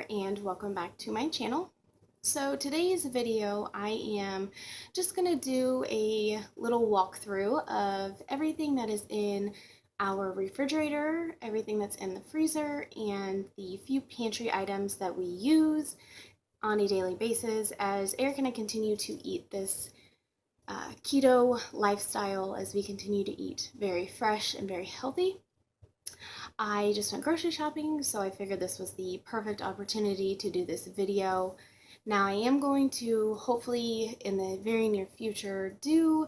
and welcome back to my channel. So today's video I am just going to do a little walkthrough of everything that is in our refrigerator, everything that's in the freezer, and the few pantry items that we use on a daily basis as Eric and I continue to eat this keto lifestyle as we continue to eat very fresh and very healthy. I just went grocery shopping, so I figured this was the perfect opportunity to do this video. Now I am going to hopefully in the very near future do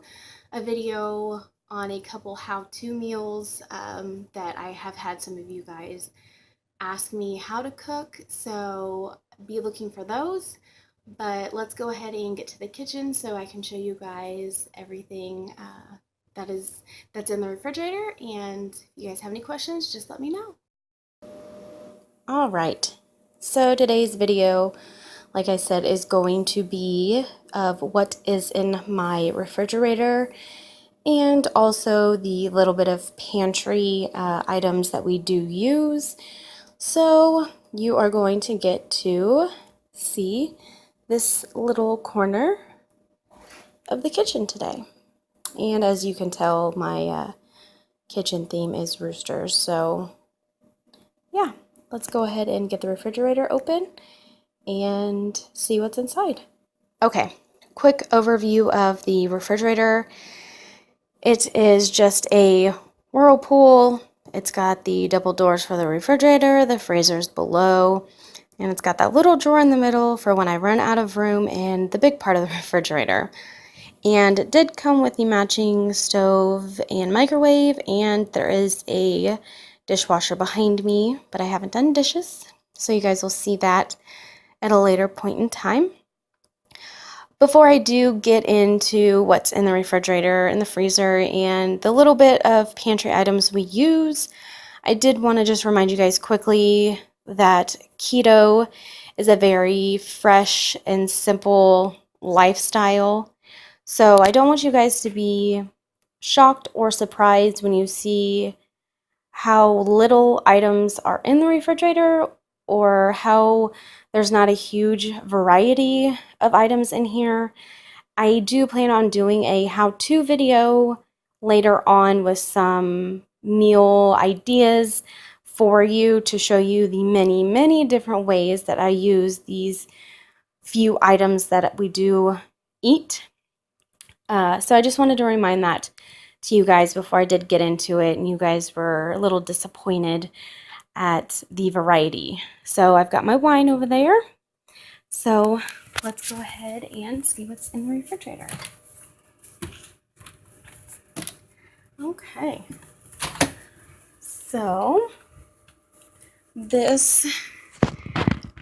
a video on a couple how-to meals that I have had some of you guys ask me how to cook, so be looking for those. But let's go ahead and get to the kitchen so I can show you guys everything that's in the refrigerator, and if you guys have any questions, just let me know. All right, so today's video, like I said, is going to be of what is in my refrigerator and also the little bit of pantry items that we do use. So you are going to get to see this little corner of the kitchen today. And as you can tell, my kitchen theme is roosters. So yeah, let's go ahead and get the refrigerator open and see what's inside. Okay, quick overview of the refrigerator. It is just a whirlpool. It's got the double doors for the refrigerator, the freezer's below, and it's got that little drawer in the middle for when I run out of room in the big part of the refrigerator. And it did come with the matching stove and microwave, and there is a dishwasher behind me, but I haven't done dishes, so you guys will see that at a later point in time. Before I do get into what's in the refrigerator and the freezer and the little bit of pantry items we use, I did want to just remind you guys quickly that keto is a very fresh and simple lifestyle. So I don't want you guys to be shocked or surprised when you see how little items are in the refrigerator or how there's not a huge variety of items in here. I do plan on doing a how-to video later on with some meal ideas for you to show you the many, many different ways that I use these few items that we do eat. So I just wanted to remind that to you guys before I did get into it, and you guys were a little disappointed at the variety. So I've got my wine over there. So let's go ahead and see what's in the refrigerator. Okay. So this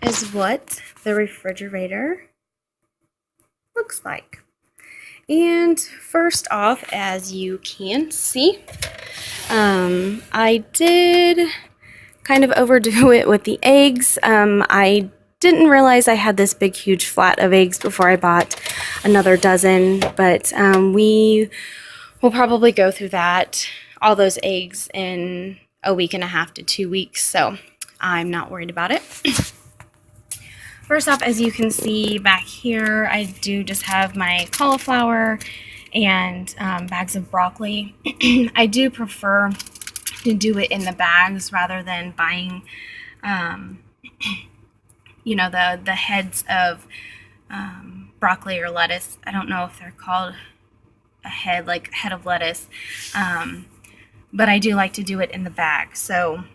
is what the refrigerator looks like. And first off, as you can see, I did kind of overdo it with the eggs. I didn't realize I had this big, huge flat of eggs before I bought another dozen, but we will probably go through all those eggs in a week and a half to 2 weeks, so I'm not worried about it. First off, as you can see back here, I do just have my cauliflower and bags of broccoli. I do prefer to do it in the bags rather than buying, you know, the heads of broccoli or lettuce. I don't know if they're called a head, like head of lettuce, but I do like to do it in the bag. So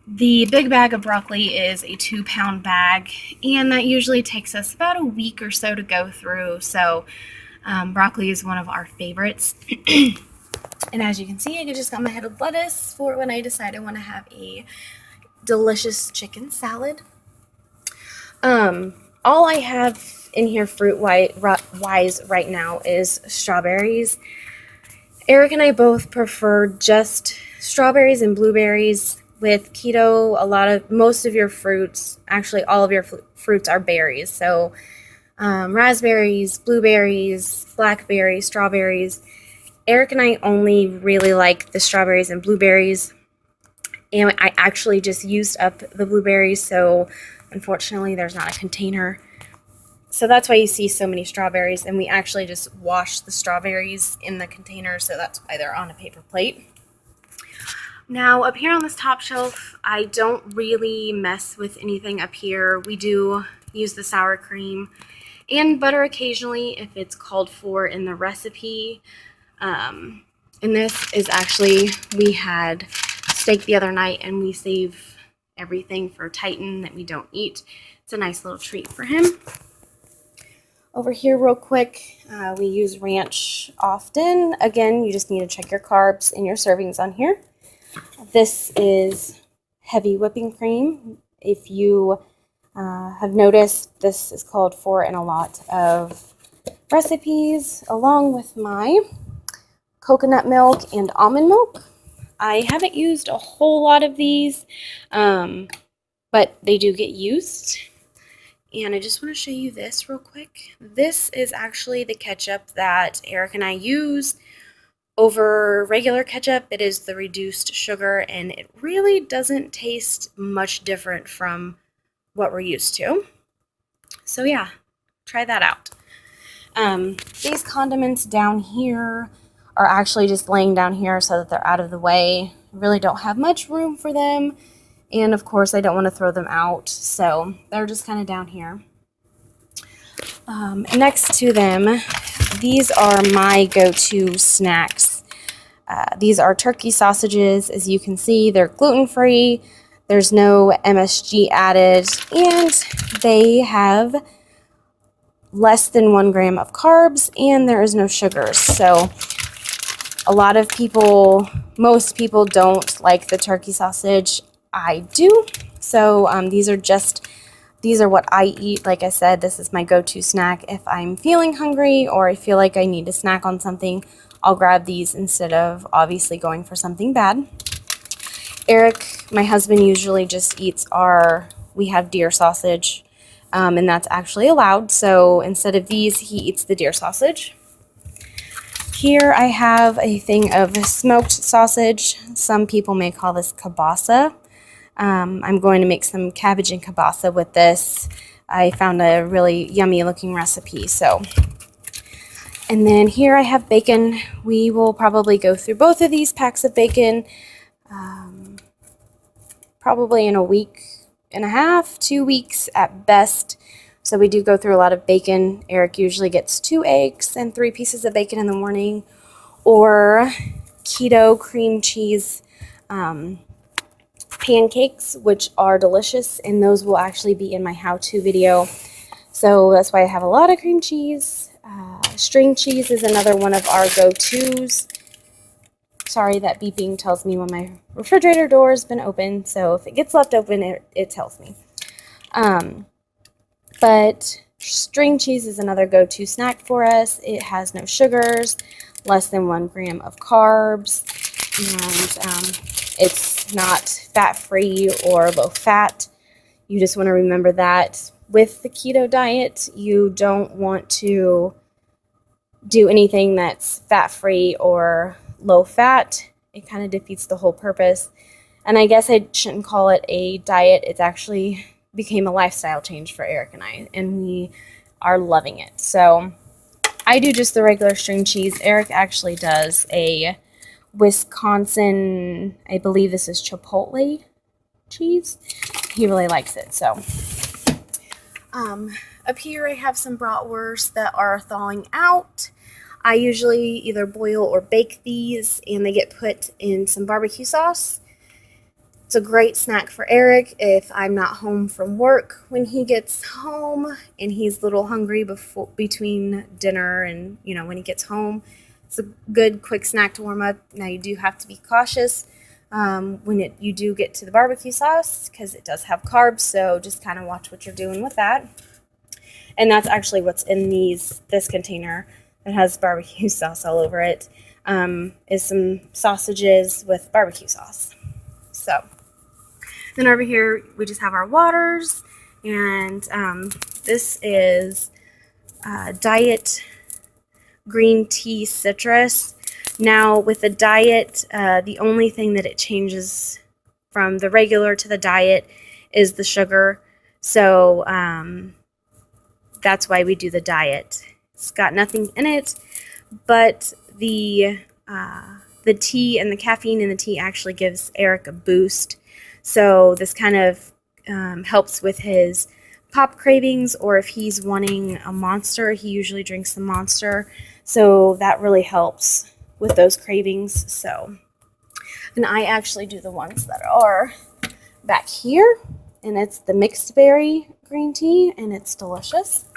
the big bag of broccoli is a 2-pound bag, and that usually takes us about a week or so to go through. So broccoli is one of our favorites. And as you can see, I just got my head of lettuce for when I decide I want to have a delicious chicken salad. All I have in here fruit-wise right now is strawberries. Eric and I both prefer just strawberries and blueberries. With keto, most of your fruits, actually all of your fruits are berries. So raspberries, blueberries, blackberries, strawberries. Eric and I only really like the strawberries and blueberries. And I actually just used up the blueberries, so unfortunately there's not a container. So that's why you see so many strawberries, and we actually just washed the strawberries in the container, so that's why they're on a paper plate. Now, up here on this top shelf, I don't really mess with anything up here. We do use the sour cream and butter occasionally if it's called for in the recipe. And this is actually, we had steak the other night, and we save everything for Titan that we don't eat. It's a nice little treat for him. Over here real quick, we use ranch often. Again, you just need to check your carbs and your servings on here. This is heavy whipping cream. If you have noticed, this is called for in a lot of recipes, along with my coconut milk and almond milk. I haven't used a whole lot of these, but they do get used. And I just want to show you this real quick. This is actually the ketchup that Eric and I use over regular ketchup. It is the reduced sugar, and it really doesn't taste much different from what we're used to. So yeah, try that out. These condiments down here are actually just laying down here so that they're out of the way. I really don't have much room for them. And of course, I don't want to throw them out, so they're just kind of down here. Next to them, these are my go-to snacks. These are turkey sausages. As you can see, they're gluten-free. There's no MSG added, and they have less than 1 gram of carbs, and there is no sugars. So a lot of people, most people don't like the turkey sausage. I do. So these are what I eat. Like I said, this is my go-to snack. If I'm feeling hungry or I feel like I need to snack on something, I'll grab these instead of obviously going for something bad. Eric, my husband, usually just eats we have deer sausage, and that's actually allowed. So instead of these, he eats the deer sausage. Here I have a thing of smoked sausage. Some people may call this kielbasa. I'm going to make some cabbage and kielbasa with this. I found a really yummy looking recipe. And then here I have bacon. We will probably go through both of these packs of bacon probably in a week and a half, 2 weeks at best. So we do go through a lot of bacon. Eric usually gets 2 eggs and 3 pieces of bacon in the morning, or keto cream cheese pancakes, which are delicious, and those will actually be in my how-to video. So that's why I have a lot of cream cheese. String cheese is another one of our go-tos. Sorry, that beeping tells me when my refrigerator door has been open, so if it gets left open, it tells me. But string cheese is another go-to snack for us. It has no sugars, less than 1 gram of carbs, and it's not fat-free or low-fat. You just want to remember that with the keto diet, you don't want to do anything that's fat-free or low-fat. It kind of defeats the whole purpose. And I guess I shouldn't call it a diet. It's actually became a lifestyle change for Eric and I, and we are loving it. So I do just the regular string cheese. Eric actually does a Wisconsin, I believe this is Chipotle cheese. He really likes it. So up here I have some bratwurst that are thawing out. I usually either boil or bake these, and they get put in some barbecue sauce. It's a great snack for Eric if I'm not home from work. When he gets home and he's a little hungry between dinner and, when he gets home, it's a good quick snack to warm up. Now you do have to be cautious when you do get to the barbecue sauce, because it does have carbs, so just kind of watch what you're doing with that. And that's actually what's in this container that has barbecue sauce all over it, is some sausages with barbecue sauce. So then over here we just have our waters, and this is diet green tea citrus. Now with the diet, the only thing that it changes from the regular to the diet is the sugar. So that's why we do the diet. It's got nothing in it, but the tea and the caffeine in the tea actually gives Eric a boost. So this kind of helps with his pop cravings, or if he's wanting a Monster, he usually drinks the Monster. So that really helps with those cravings. So, and I actually do the ones that are back here, and it's the mixed berry green tea, and it's delicious.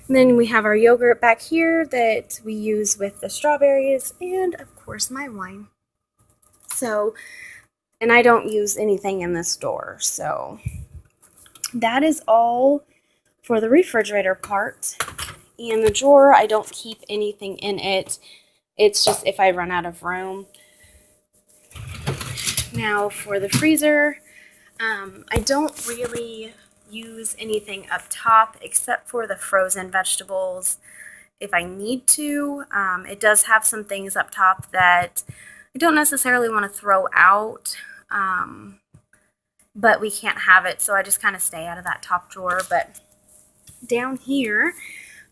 And then we have our yogurt back here that we use with the strawberries, and of course my wine. So, and I don't use anything in this door. So that is all for the refrigerator part. And the drawer, I don't keep anything in it. It's just if I run out of room. Now for the freezer, I don't really use anything up top except for the frozen vegetables if I need to. It does have some things up top that I don't necessarily want to throw out, but we can't have it, so I just kind of stay out of that top drawer. But down here,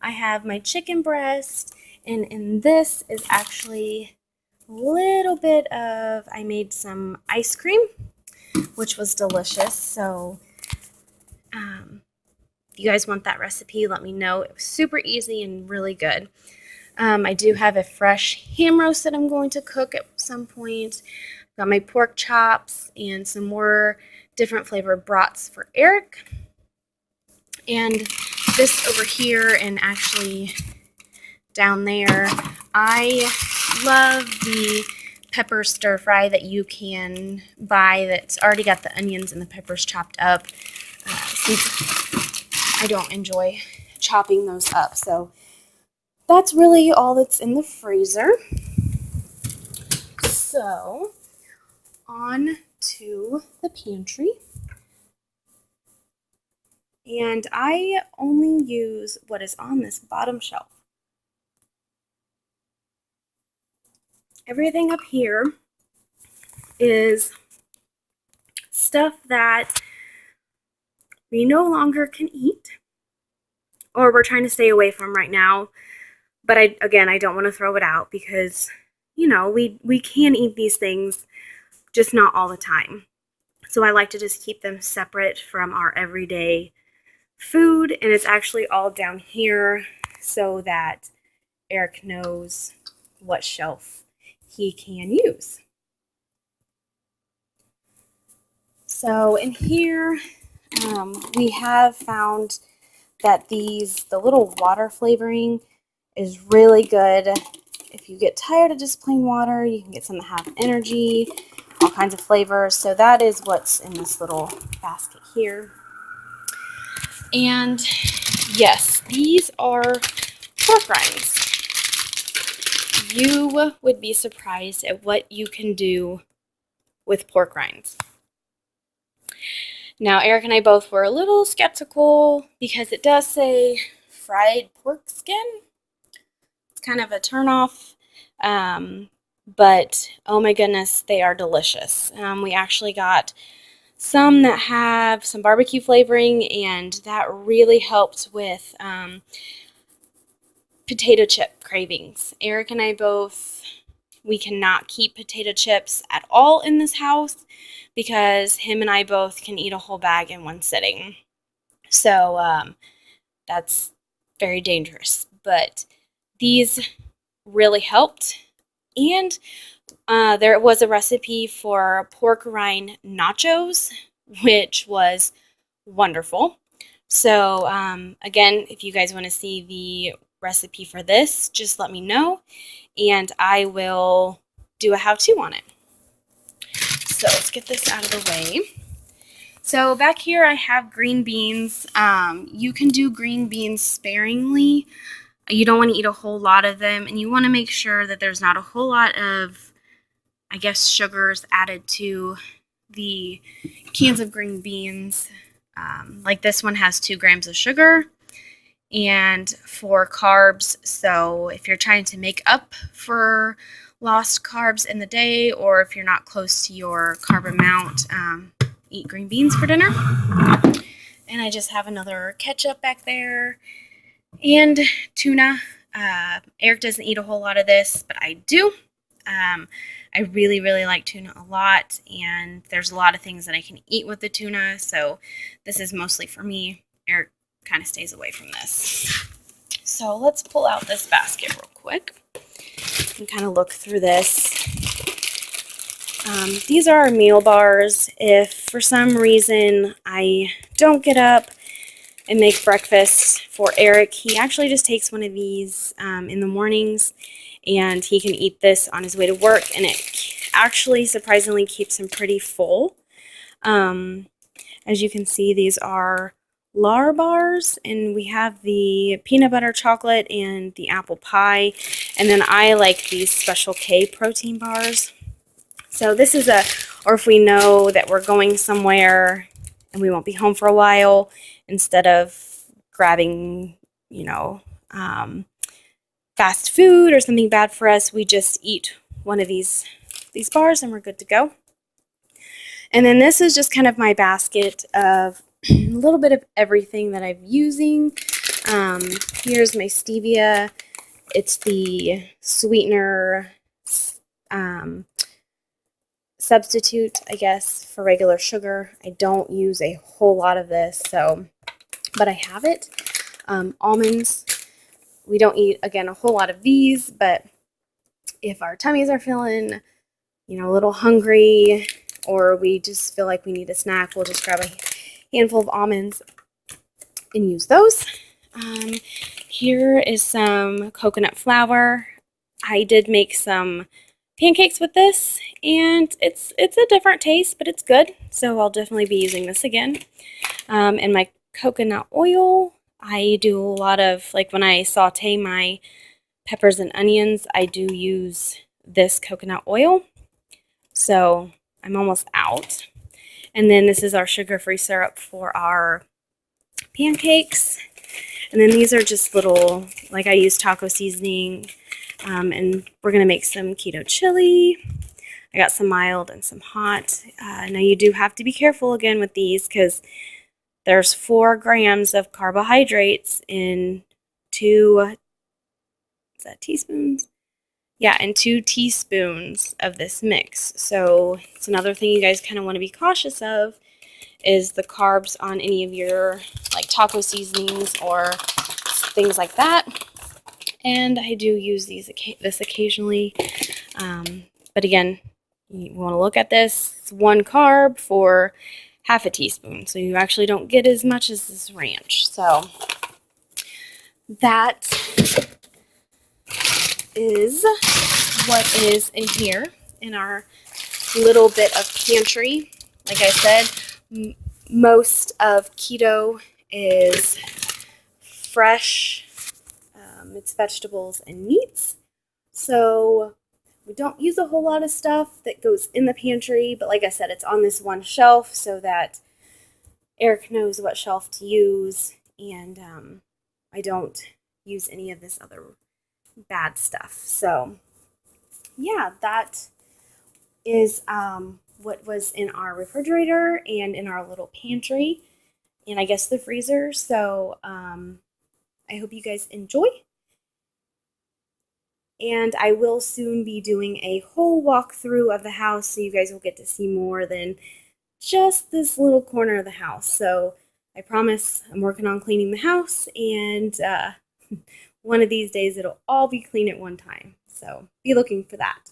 I have my chicken breast, and this is actually a little bit of, I made some ice cream, which was delicious. So if you guys want that recipe, let me know. It was super easy and really good. I do have a fresh ham roast that I'm going to cook at some point. Got my pork chops and some more different flavored brats for Eric. And this over here, and actually down there, I love the pepper stir fry that you can buy that's already got the onions and the peppers chopped up. Since I don't enjoy chopping those up. So that's really all that's in the freezer. So on to the pantry. And I only use what is on this bottom shelf. Everything up here is stuff that we no longer can eat, or we're trying to stay away from right now. But I don't want to throw it out because, you know, we can eat these things, just not all the time. So I like to just keep them separate from our everyday food, and it's actually all down here so that Eric knows what shelf he can use. So in here, we have found that the little water flavoring is really good. If you get tired of just plain water, you can get some that have energy, all kinds of flavors. So that is what's in this little basket here. And yes, these are pork rinds. You would be surprised at what you can do with pork rinds. Now, Eric and I both were a little skeptical because it does say fried pork skin. It's kind of a turnoff, but oh my goodness, they are delicious. We actually got some that have some barbecue flavoring, and that really helped with potato chip cravings. Eric and I both, we cannot keep potato chips at all in this house because him and I both can eat a whole bag in one sitting. So that's very dangerous. But these really helped. And there was a recipe for pork rind nachos, which was wonderful. So again, if you guys want to see the recipe for this, just let me know, and I will do a how-to on it. So let's get this out of the way. So back here I have green beans. You can do green beans sparingly. You don't want to eat a whole lot of them, and you want to make sure that there's not a whole lot of, I guess, sugars added to the cans of green beans. Like this one has 2 grams of sugar and 4 carbs. So if you're trying to make up for lost carbs in the day, or if you're not close to your carb amount, eat green beans for dinner. And I just have another ketchup back there and tuna. Eric doesn't eat a whole lot of this, but I do. I really, really like tuna a lot, and there's a lot of things that I can eat with the tuna, so this is mostly for me. Eric kind of stays away from this. So let's pull out this basket real quick and kind of look through this. These are our meal bars. If for some reason I don't get up and make breakfast for Eric, he actually just takes one of these in the mornings, and he can eat this on his way to work, and it actually surprisingly keeps him pretty full. As you can see, these are Lar bars, and we have the peanut butter chocolate and the apple pie, and then I like these Special K protein bars. So this is or if we know that we're going somewhere and we won't be home for a while, instead of grabbing, fast food or something bad for us, we just eat one of these bars and we're good to go. And then this is just kind of my basket of a little bit of everything that I'm using. Here's my stevia. It's the sweetener substitute, I guess, for regular sugar. I don't use a whole lot of this, but I have it. Almonds. We don't eat, again, a whole lot of these, but if our tummies are feeling, a little hungry, or we just feel like we need a snack, we'll just grab a handful of almonds and use those. Here is some coconut flour. I did make some pancakes with this, and it's a different taste, but it's good, so I'll definitely be using this again. And my coconut oil, I do a lot of, like when I saute my peppers and onions, I do use this coconut oil. So I'm almost out. And then this is our sugar-free syrup for our pancakes. And then these are just little, like I use taco seasoning, and we're going to make some keto chili. I got some mild and some hot. Now you do have to be careful again with these, because there's 4 grams of carbohydrates in 2 teaspoons? Yeah, and 2 teaspoons of this mix. So it's another thing you guys kind of want to be cautious of, is the carbs on any of your like taco seasonings or things like that. And I do use this occasionally. But again, you want to look at this. It's 1 carb for half a teaspoon. So you actually don't get as much as this ranch. So that is what is in here in our little bit of pantry. Like I said, most of keto is fresh. It's vegetables and meats. So we don't use a whole lot of stuff that goes in the pantry, but like I said, it's on this one shelf so that Eric knows what shelf to use, and I don't use any of this other bad stuff. So yeah, that is what was in our refrigerator and in our little pantry, and I guess the freezer. So I hope you guys enjoy. And I will soon be doing a whole walkthrough of the house, so you guys will get to see more than just this little corner of the house. So I promise I'm working on cleaning the house, and one of these days it'll all be clean at one time. So be looking for that.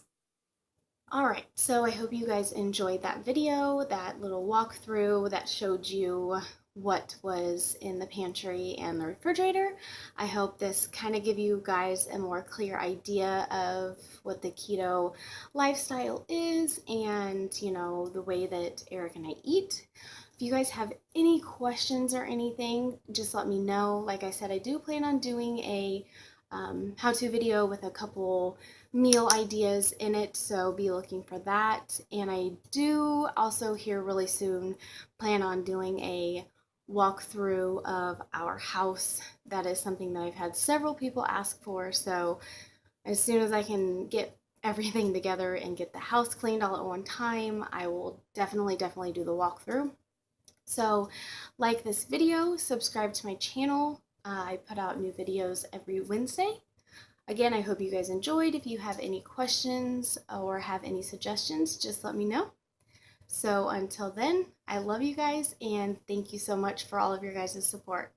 Alright, so I hope you guys enjoyed that video, that little walkthrough that showed you what was in the pantry and the refrigerator. I hope this kind of give you guys a more clear idea of what the keto lifestyle is, and the way that Eric and I eat. If you guys have any questions or anything, just let me know. Like I said, I do plan on doing a how-to video with a couple meal ideas in it, so be looking for that. And I do also here really soon plan on doing a walkthrough of our house. That is something that I've had several people ask for, so as soon as I can get everything together and get the house cleaned all at one time, I will definitely do the walkthrough. So like this video, subscribe to my channel. I put out new videos every Wednesday. Again, I hope you guys enjoyed. If you have any questions or have any suggestions, just let me know. So until then, I love you guys and thank you so much for all of your guys' support.